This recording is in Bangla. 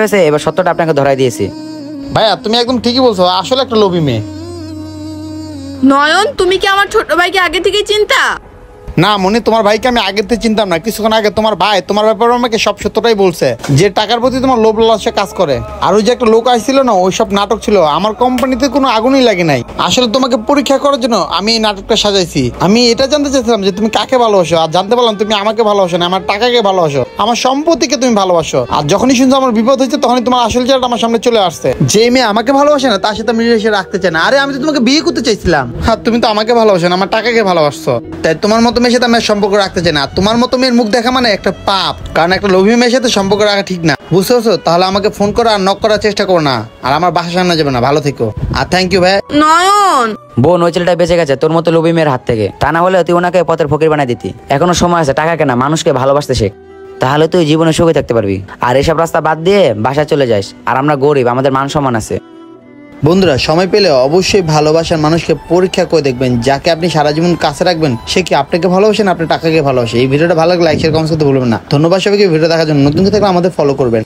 হয়েছে, এবার সত্যটা আপনাকে ধরাই দিয়েছি। ভাইয়া তুমি একদম ঠিকই বলছো, আসলে একটা লোভী মেয়ে। নয়ন, তুমি কি আমার ছোট ভাইকে আগে থেকেই চিন্তা? না মনি, তোমার ভাইকে আমি আগে থেকে চিনতাম না। কিছুক্ষণ আগে তোমার ভাই তোমার ব্যাপারে আমাকে সব সত্যটাই বলছে, যে টাকার প্রতি তোমার লোভ লালসা কাজ করে। আর ওই যে একটা লোক আসছিল না, ওই সব নাটক ছিল। আমার কোম্পানিতে কোনো আগুনই লাগে নাই। আসলে তোমাকে পরীক্ষা করার জন্য আমি এই নাটকটা সাজাইছি। আমি এটা জানতে চাইছিলাম যে তুমি কাকে ভালোবাসো, আর জানতে পারলাম তুমি আমাকে ভালোবাসো না, আমার টাকাকে ভালোবাসো, আমার সম্পত্তিকে তুমি ভালোবাসো। আর যখনই শুনছো আমার বিপদ হয়েছে, তখনই তোমার আসল চেহারাটা আমার সামনে চলে আসছে। যে মেয়ে আমাকে ভালোবাসে না, তার সাথে আমি রিলেশন রাখতে চাই না। আরে আমি তো তোমাকে বিয়ে করতে চাইছিলাম। হ্যাঁ, তুমি তো আমাকে ভালোবাসো না, আমার টাকাকে ভালোবাসছো। তাই তোমার মতো মেয়ের সাথে আমি সম্পর্ক রাখতে চাই না। তোমার মতো মেয়ের মুখ দেখা মানে একটা পাপ, কারণ একটা লোভী মেয়ের সাথে সম্পর্ক রাখা ঠিক না, বুঝতে পারছো? তাহলে আমাকে ফোন করো আর নক করার চেষ্টা করো না, আর আমার বাসার সামনে যাবে না। ভালো থেকো, আর থ্যাংক ইউ ভাই। নয়ন, বোন, ওই ছেলেটা বেঁচে গেছে তোর মতো লোভী মেয়ের হাত থেকে। তা না হলে তুই ওনাকে পথের ফকির বানাই দিতি। এখনো সময় আছে, টাকা কেনা, মানুষকে ভালোবাসতে শেখ, তাহলে তুই জীবনে সুখে থাকতে পারবি। আর এসব রাস্তা বাদ দিয়ে বাসায় চলে যাস। আর আমরা গরিব, আমাদের মান সম্মান আছে। বন্ধুরা, সময় পেলে অবশ্যই ভালোবাসার মানুষকে পরীক্ষা করে দেখবেন। যাকে আপনি সারা জীবন কাছে রাখবেন, সে কি আপনাকে ভালোবাসে না আপনার টাকাকে ভালোবাসে। এই ভিডিওটা ভালো লাগলে লাইক শেয়ার কমেন্ট করতে ভুলবেন না। ধন্যবাদ সবাইকে ভিডিও দেখার জন্য। নতুন থাকলে আমাদের ফলো করবেন।